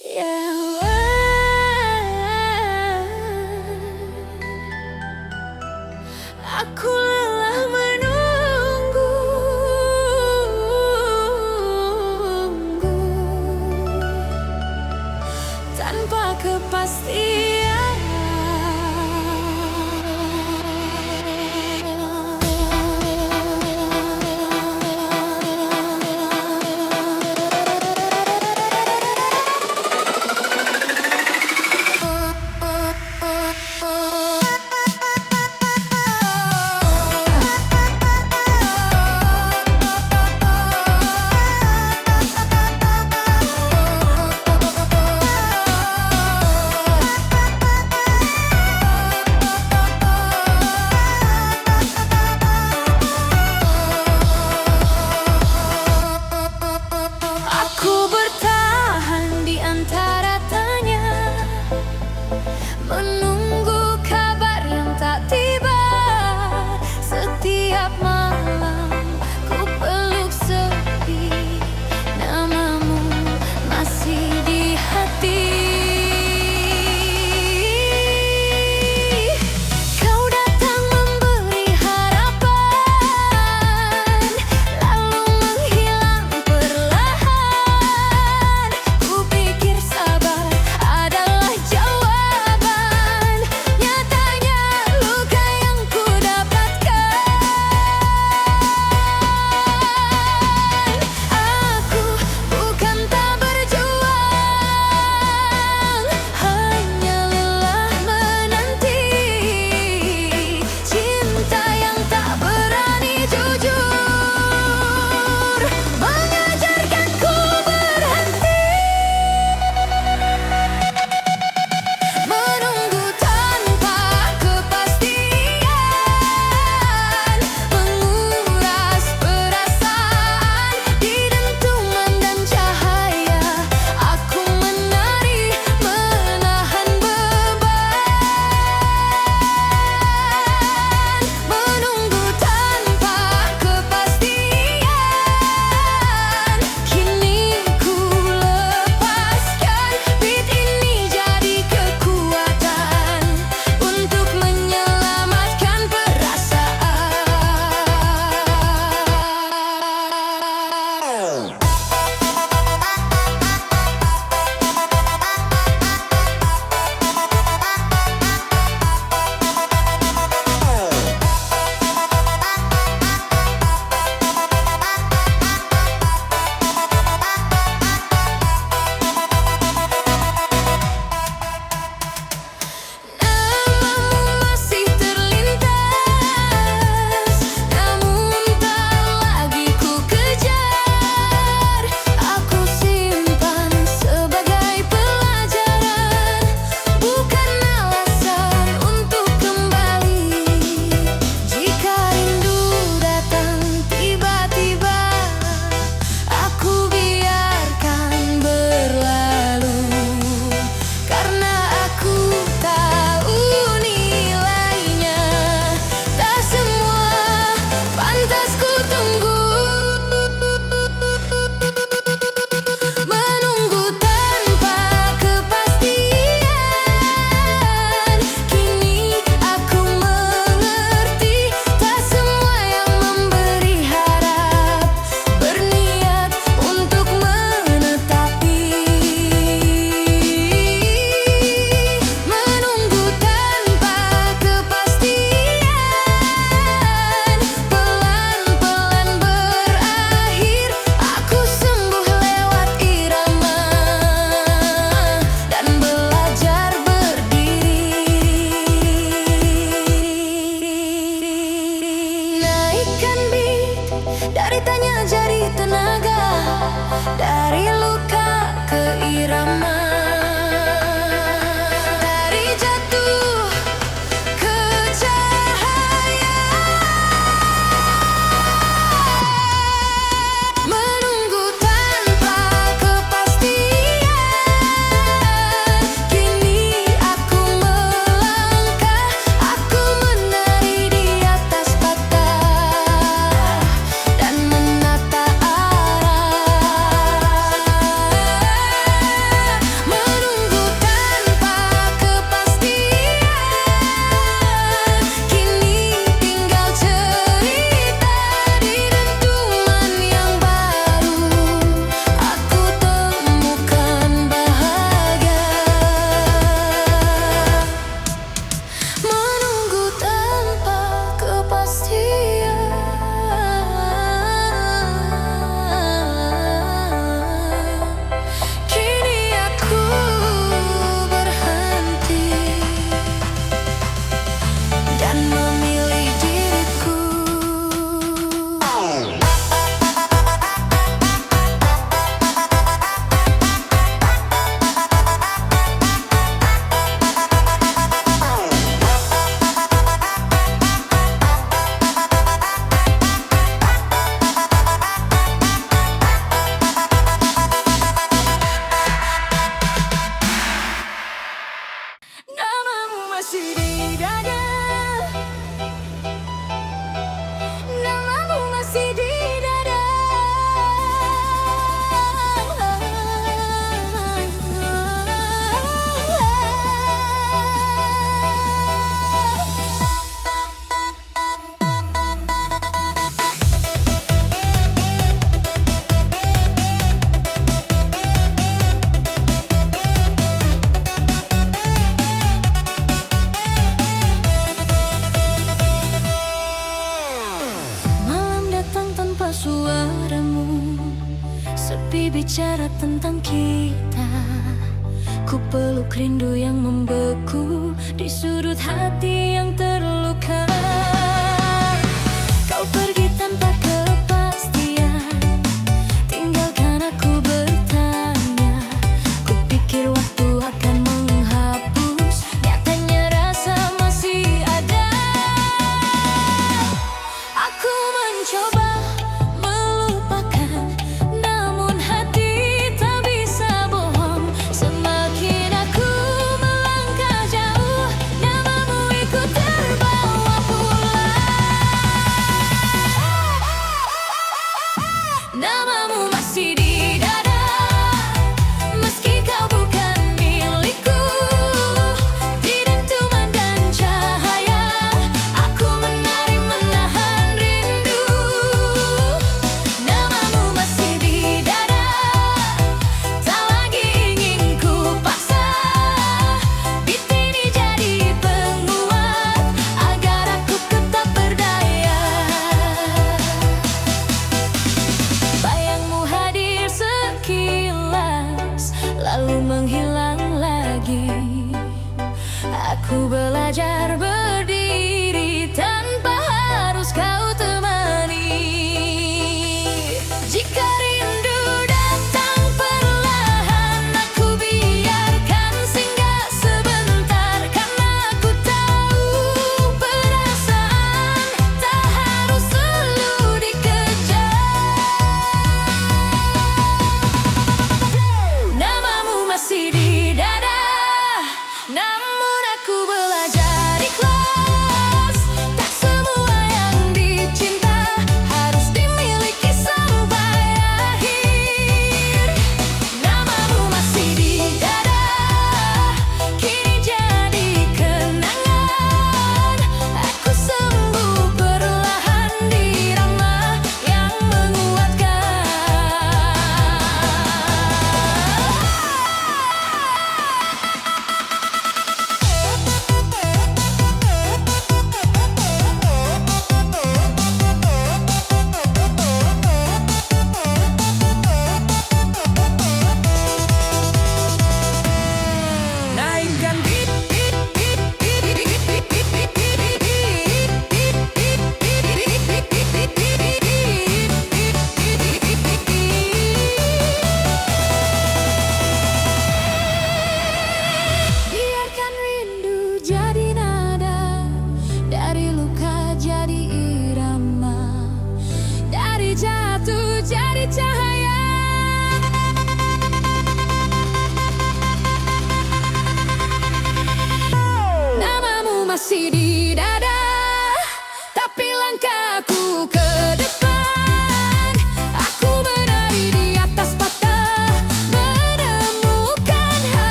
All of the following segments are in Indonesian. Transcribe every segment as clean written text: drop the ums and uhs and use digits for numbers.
Yeah, aku lelah menunggu tanpa kepastian. Ku peluk rindu yang membeku di sudut hati yang terluka. Kau pergi tanpa kepastian, tinggalkan aku bertanya. Ku pikir waktu akan menghapus, nyatanya rasa masih ada. Aku mencoba melupakan, namun hati tak bisa bohong. Semakin aku melangkah jauh, namamu ikut terbawa pulang. Namamu masih di dada, meski kau bukan milikku. Di dentuman dan cahaya, aku menari menahan rindu. Namamu masih di dada, tak lagi ingin ku paksa. Beat ini jadi penguat agar aku tetap berdaya. Bayangmu hadir sekilas, lalu menghilang lagi. Aku belajar berdiri tanpa harus kau temani. Jika rindu datang perlahan, aku biarkan singgah sebentar. Karena aku tahu perasaan tak harus selalu dikejar. Namamu masih di dada, namun aku belajar ikhlas. Tak semua yang dicinta harus dimiliki sampai akhir. Namamu masih di dada, kini jadi kenangan. Aku sembuh perlahan di ramah yang menguatkan.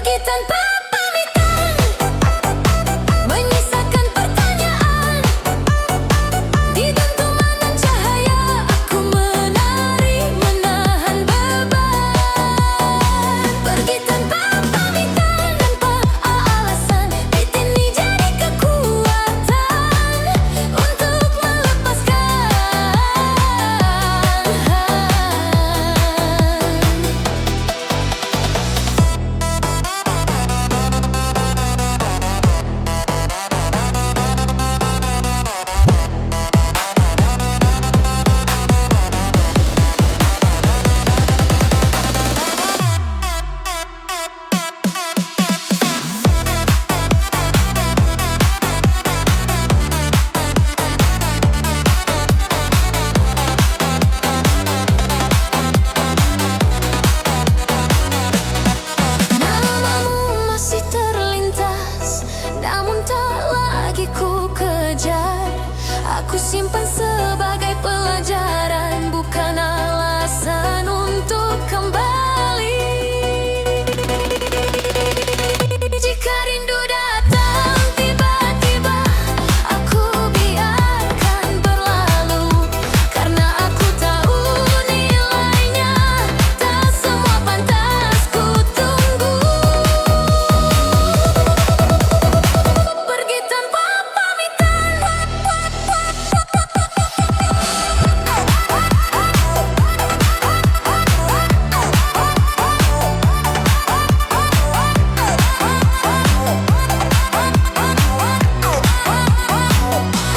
Pergi tanpa pamitan, menyisakan pertanyaan. Di dentuman cahaya aku menari, menahan beban. Pergi tanpa pamitan, tanpa alasan. Ini jadi kekuatan untuk melepaskan. Namamu masih terlintas, namun tak lagi ku kejar. Aku simpan sebagai pelajaran, bukan alasan untuk kembali. Jika rindu datang tiba-tiba, aku biarkan berlalu. Karena aku tahu nilainya, tak semua pantas ku tunggu. Pergi tanpa pamitan,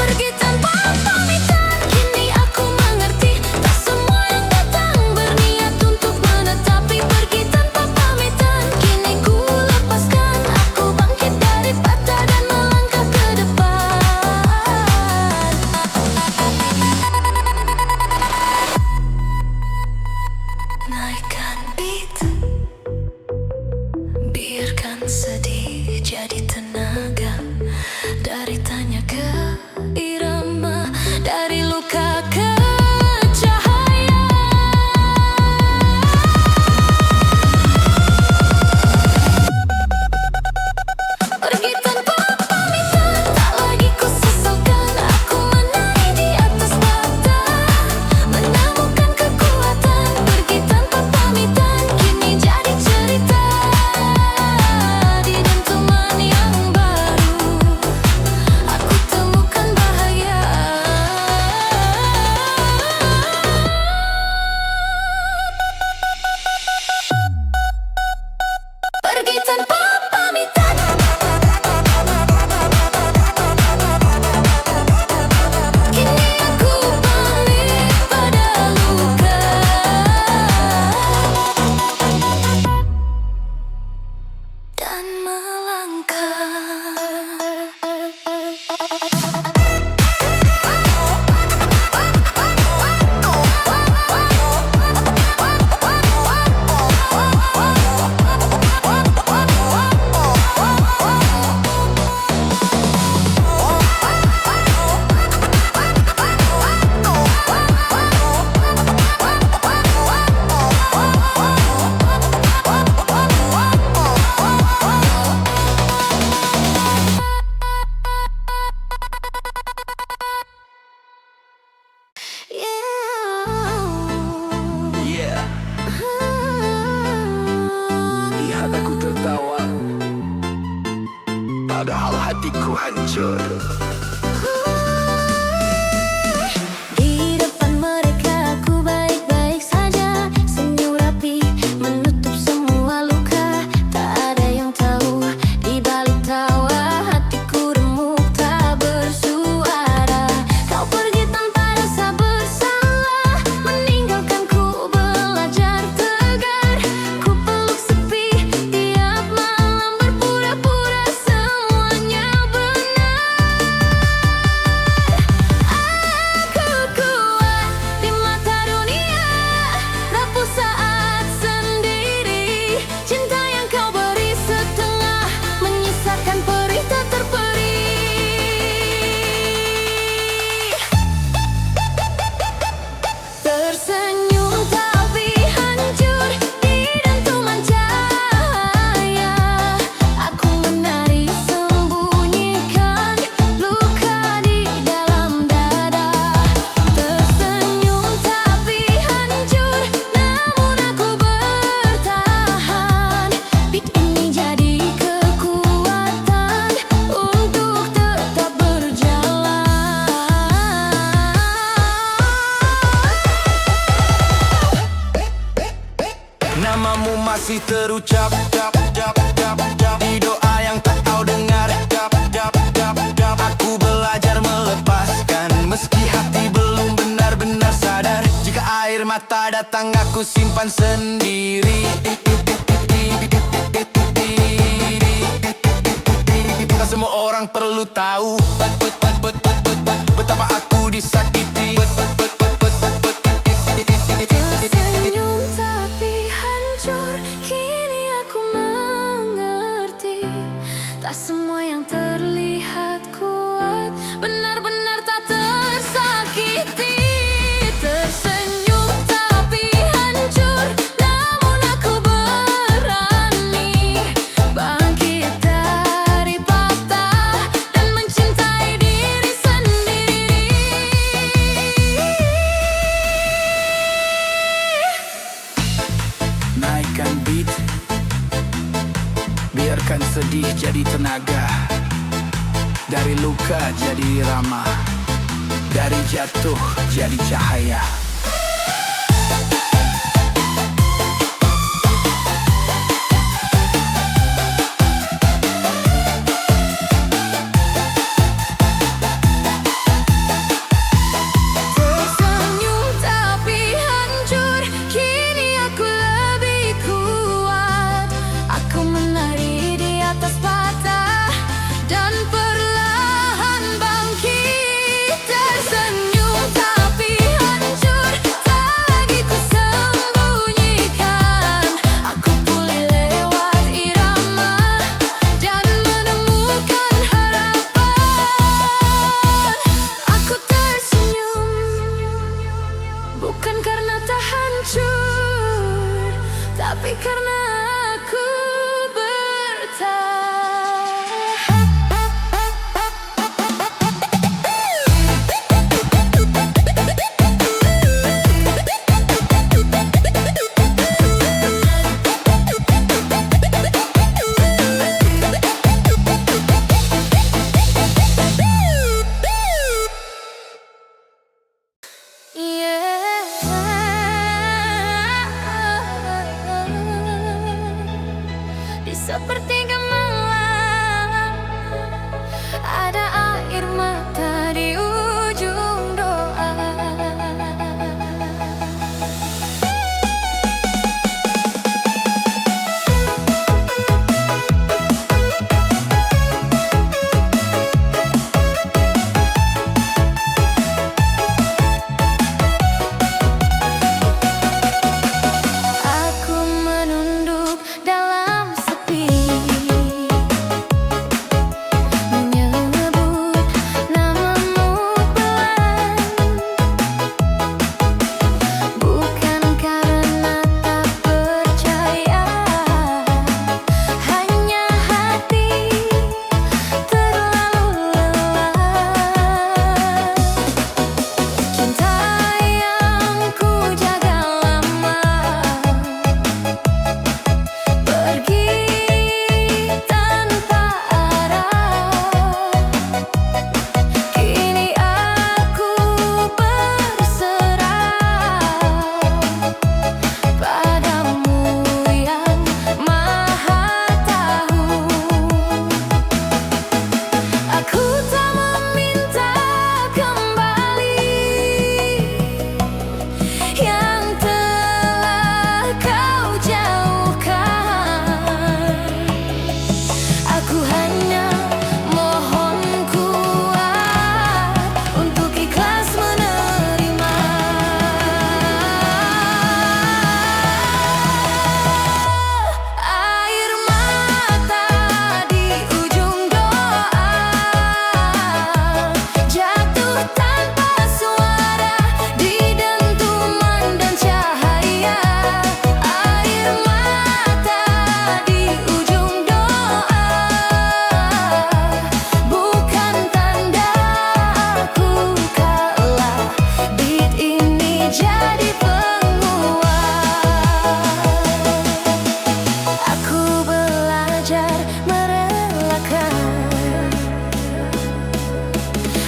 pergi tanpa pamitan. Kini aku mengerti, tak semua yang datang berniat untuk menetapi. Pergi tanpa pamitan, kini ku lepaskan. Aku bangkit dari patah dan melangkah ke depan. Naikkan beat, biarkan sedih jadi tenaga. Dari tanya ke irama, dari luka ke cahaya. Pergi tanpa pamitan, tak lagi ku sesalkan. Aku menari di atas bata, menemukan kekuatan. Pergi tanpa pamitan, kini jadi cerita. Di dentuman yang baru, aku temukan bahaya. Pergi tanpa pamitan, kini aku balik pada luka dan melangkah. Yeah, lihat aku tertawa, padahal hatiku hancur. Di depan mereka aku baik-baik saja, senyum rapi menutup semua luka. Tak ada yang tahu, di balik tawa hatiku remuk tak bersuara. Kau pergi tanpa rasa bersalah, meninggalkanku belajar tegar. Ku peluk sepi tiap malam, berpura-pura semuanya benar. masih terucap di doa yang tak kau dengar. Aku belajar melepaskan meski hati belum benar-benar sadar. Jika air mata datang aku simpan sendiri. Tak semua orang perlu tahu betapa aku disakiti. Tersenyum tapi hancur, kini aku mengerti. Tak semua yang terlihat kuat benar-benar tak tersakiti. Tersenyum tapi hancur, namun aku berani bangkit dari patah dan mencintai diri sendiri. Naikkan beat, biarkan sedih jadi tenaga. Dari luka jadi ramah, dari jatuh jadi cahaya. Tersenyum tapi hancur, kini aku lebih kuat. Aku menari di atas patah dan perlahan bangkit. Tersenyum tapi hancur, tak lagi ku sembunyikan. Aku pulih lewat irama dan menemukan harapan. Aku tersenyum bukan karena tak hancur, tapi karena aku di sepertiga malam ada air mata di ujung doa. Aku menunduk dalam sepi, menyebut namamu pelan. Bukan karena tak percaya, hanya hati terlalu lelah. Cinta yang ku jaga lama pergi tanpa arah. Kini aku berserah padamu yang maha tahu. Aku tak meminta kembali yang telah kau jauhkan. Aku hanya mohon kuat untuk ikhlas menerima. Air mata di ujung doa jatuh tanpa suara di dentuman dan cahaya. Air mata di ujung doa bukan tanda aku kalah. Beat ini jadi penguat. Aku belajar merelakan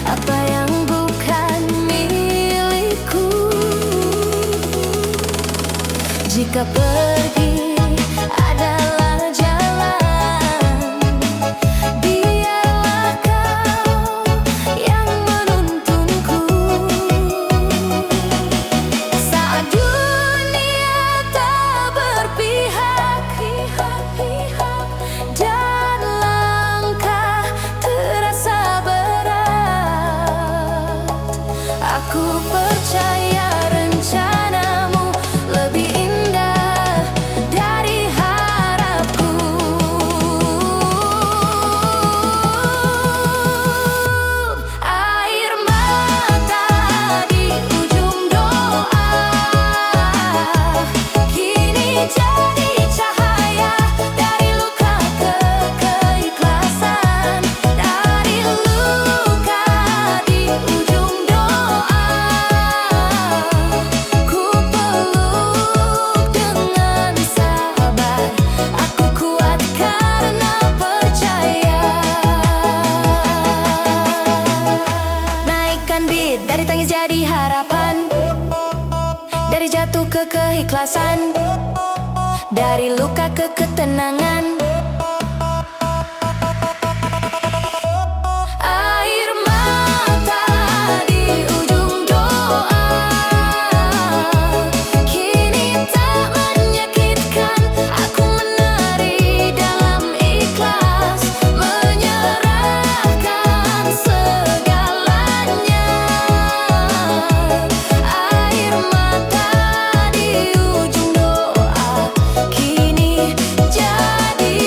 apa yang bukan milikku. Jika pergi ke keikhlasan, dari luka ke ketenangan. Air mata di ujung doa kini tak menyakitkan. Aku menari dalam ikhlas, menyerahkan segalanya. Air mata di ujung doa kini jadi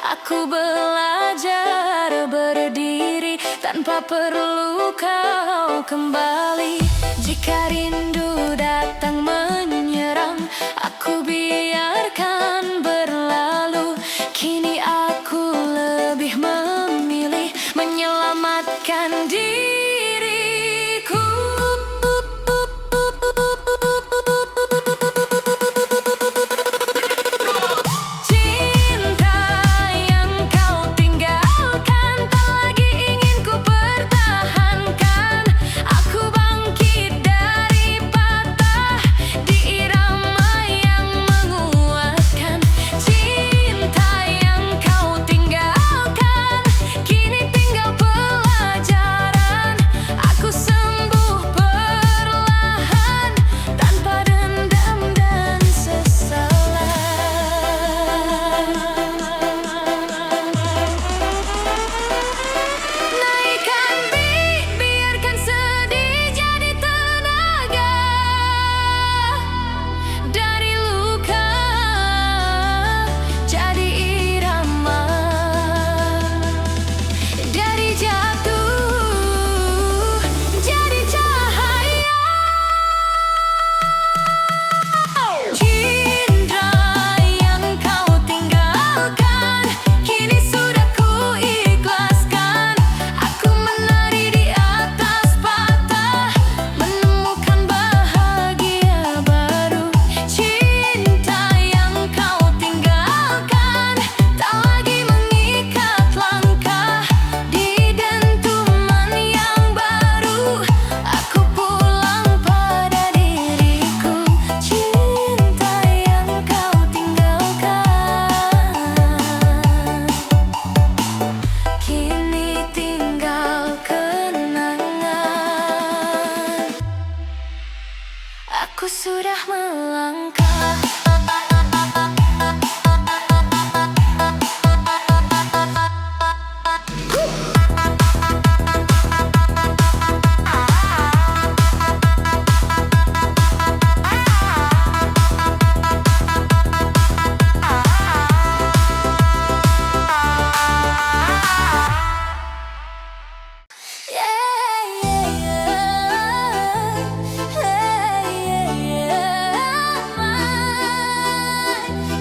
Aku belajar berdiri tanpa perlu kau kembali. Jika rindu datang menyerang, aku biarkan berlalu. Kini aku lebih memilih menyelamatkan diriku. Cinta yang kau tinggalkan tak lagi ingin ku pertahankan. Aku bangkit dari patah di irama yang menguatkan. Cinta yang kau tinggalkan kini tinggal pelajaran. Aku sembuh perlahan tanpa dendam dan sesalan. Naikkan beat, biarkan sedih jadi tenaga. Dari luka jadi irama, dari jatuh jadi cahaya. Cinta yang kau tinggalkan kini sudah ku ikhlaskan. Aku menari di atas patah, menemukan bahagia baru. Cinta yang kau tinggalkan tak lagi mengikat langkah. Di dentuman yang baru aku pulang pada diriku. Cinta yang kau tinggalkan kini tinggal kenangan. Aku sudah melangkah.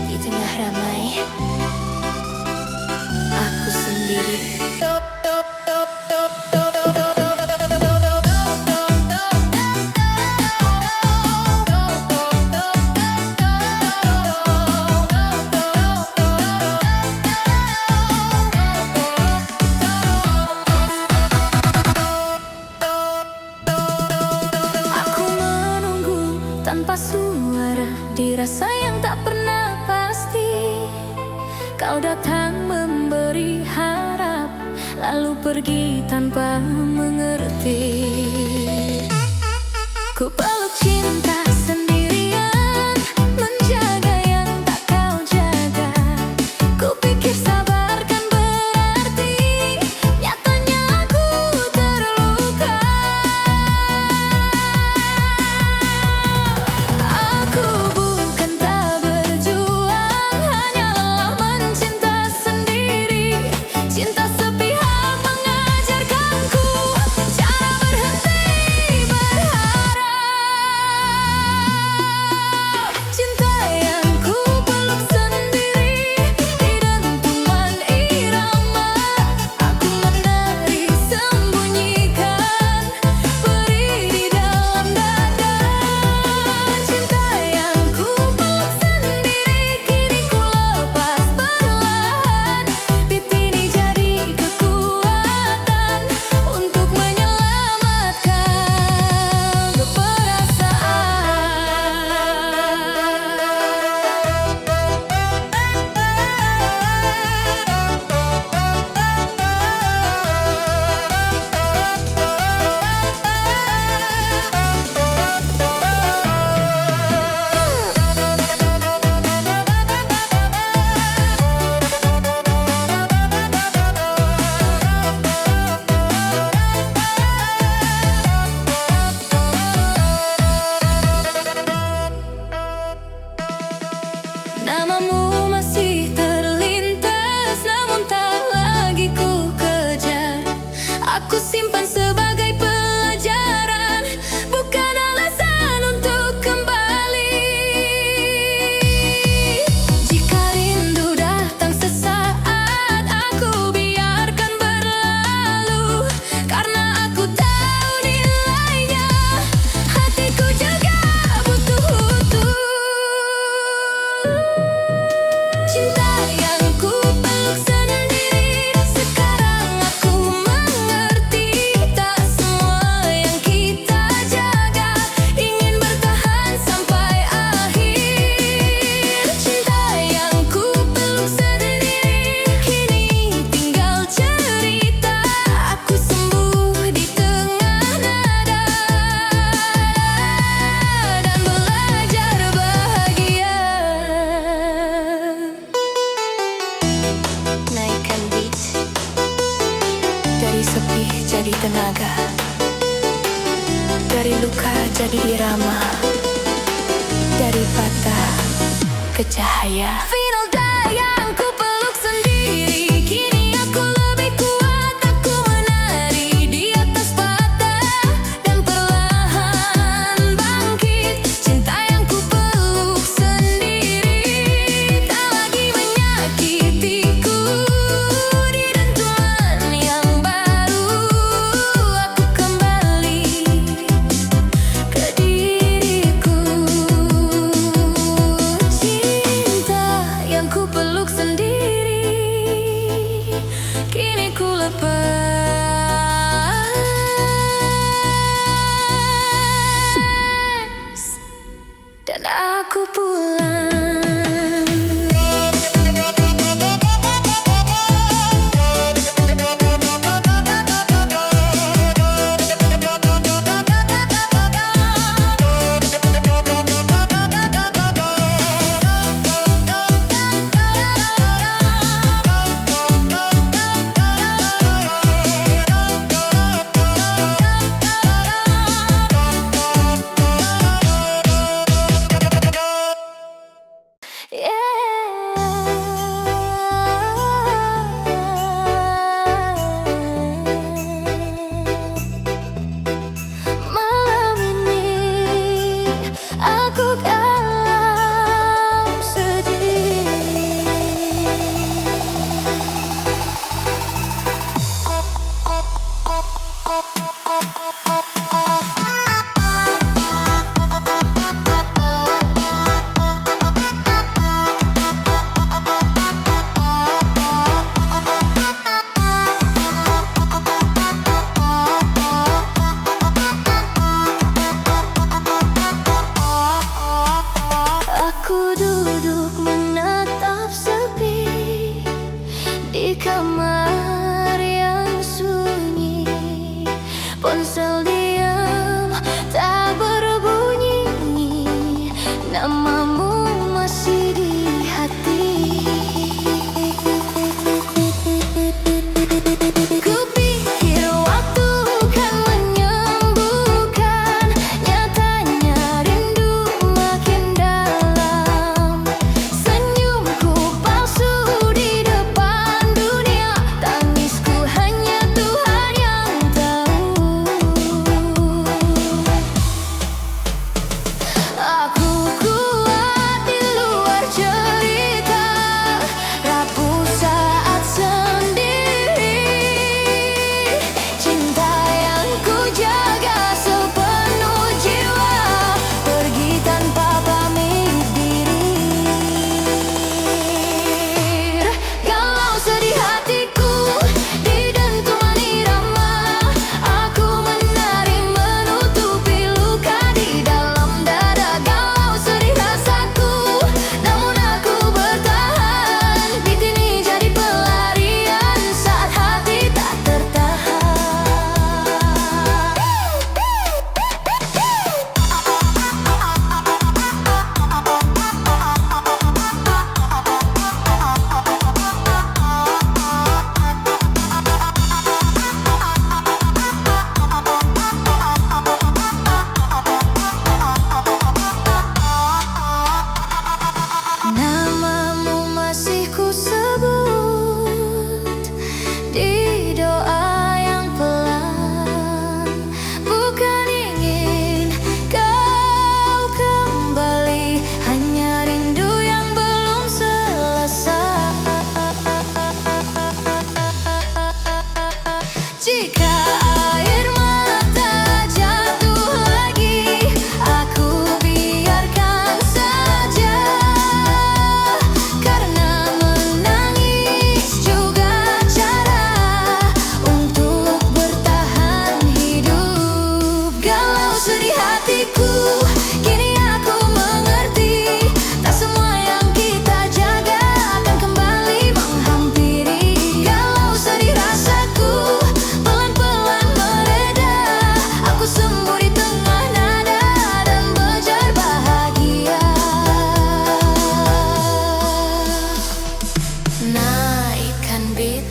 Di tengah ramai, aku sendiri. Aku menunggu tanpa suara di rasa yang tak pernah pasti. Kau datang memberi harap, lalu pergi tanpa mengerti. Ku peluk cinta sendirian, menjaga yang tak kau jaga. Ku pikir sabar kan berarti, nyatanya aku terluka. Aku bukan tak berjuang, hanya lelah mencinta sendiri. Cinta sepihak mengajarkanku cara berhenti berharap. jadi tenaga, dari luka jadi irama, dari patah ke cahaya. Final day yang ku peluk sendiri, kini aku lebih kuat, aku menari di atas patah dan perlahan bangkit. Cinta yang ku peluk sendiri tak lagi menyakitiku. Di dentuman yang baru aku kembali ke diriku. Cinta yang ku peluk sendiri, kini ku lepas dan aku pulang. Malam ini aku kalah sedih. Aku duduk menatap sepi di kamar yang sunyi. Ponsel diam tak berbunyi, namamu masih di hati. Kupikir waktu kan menyembuhkan, nyatanya rindu makin dalam. Senyumku palsu di depan dunia, tangisku hanya Tuhan yang tahu. Aku kuat di luar cerita, rapuh saat sendiri. Cinta yang ku jaga sepenuh jiwa, pergi tanpa pamit diri. Galau sedih hatiku di dentuman irama, aku menari menutupi luka di dalam dada. Galau sedih rasaku, namun aku bertahan. Beat ini jadi pelarian saat hati tak tertahan. Namamu masih ku sebut di doa yang pelan. Bukan ingin kau kembali, hanya rindu yang belum selesai. Jika air mata jatuh lagi, aku biarkan saja. Karena menangis juga cara untuk bertahan hidup. Galau sedih hatiku, kini aku mengerti, tak semua yang kita jaga akan kembali menghampiri. Galau sedih rasaku pelan-pelan mereda, aku sembuh di tengah nada dan bejar bahagia. Naikkan beat,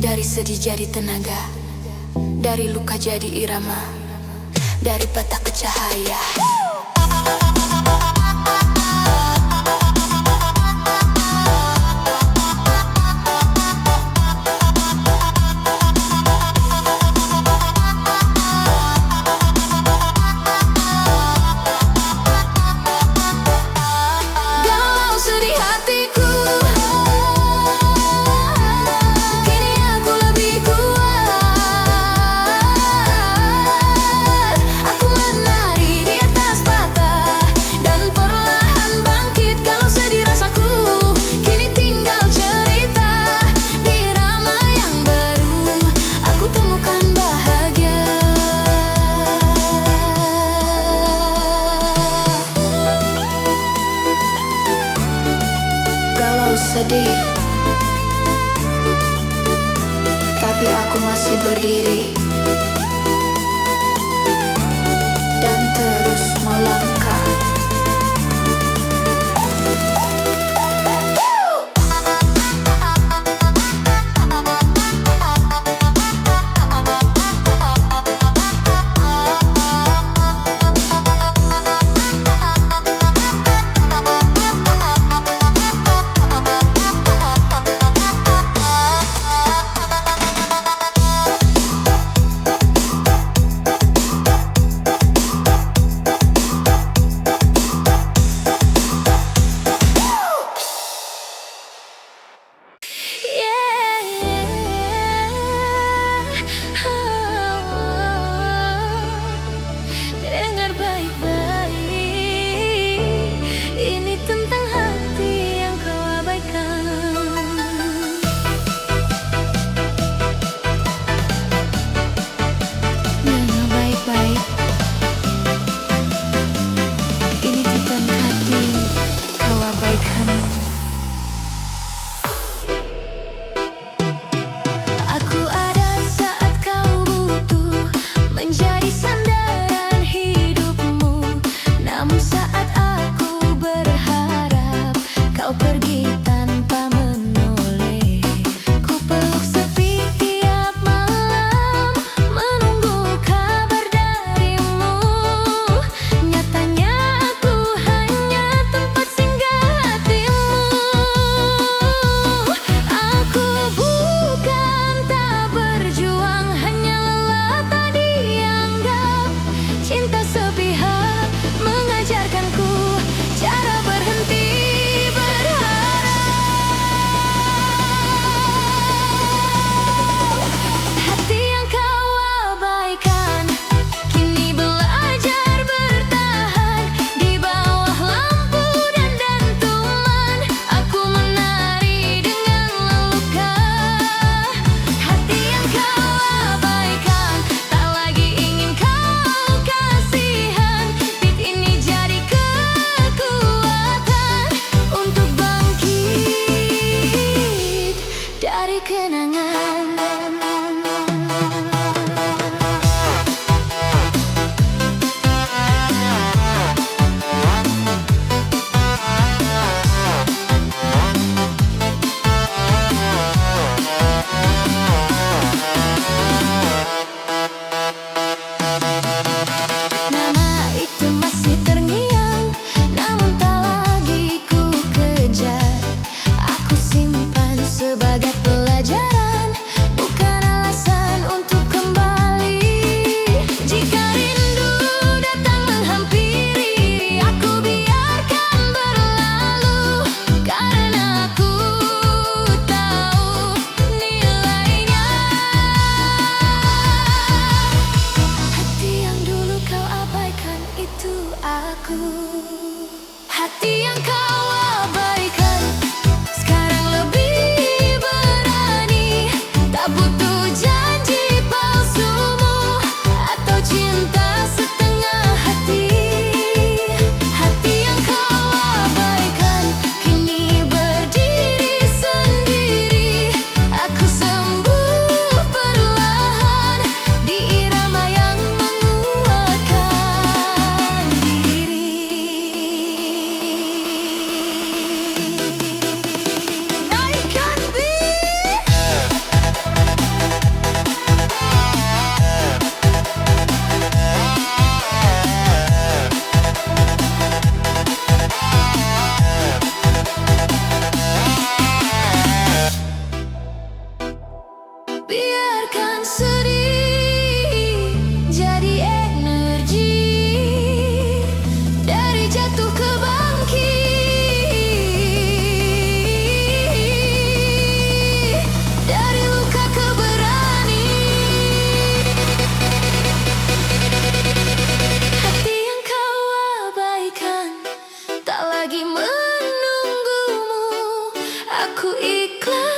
dari sedih jadi tenaga, Dari luka jadi irama, dari patah ke cahaya. Galau sedih hatiku, kini aku lebih kuat. Aku menari di atas patah dan perlahan bangkit. Kalau sedih rasaku, kini tinggal cerita di irama yang baru. Aku temukan bahagia. Galau sedih, tapi aku masih berdiri dan terus melangkah. Dengar baik-baik, ini tentang hati yang kau abaikan. Dengar baik-baik, ini tentang hati kau abaikan. Aku ada saat kau butuh, menjadi sandaran hidupmu. Namun saat aku berharap, kau pergi tanpa menoleh. Ku peluk sepi tiap malam, menunggu kabar darimu. Nyatanya aku hanya tempat singgah hatimu. Aku bukan tak berjuang, hanya lelah tak dianggap. Cinta sepihak mengajarkanku cara berhenti berharap. Hati yang kau abaikan kini belajar bertahan di bawah lampu dan dentuman. Aku menari dengan luka. Hati yang kau abaikan tak lagi ingin kau kasihan. Beat ini jadi kekuatan untuk bangkit dari kenangan. Nama itu masih terngiang, namun tak lagi ku kejar. Aku simpan sebagai pelajaran, bukan alasan untuk kembali. Jika rindu datang menghampiri, aku biarkan berlalu, karena aku tahu nilainya. Hati yang dulu kau abaikan itu aku. Hati yang kau abaikan sekarang lebih aku ikhlas.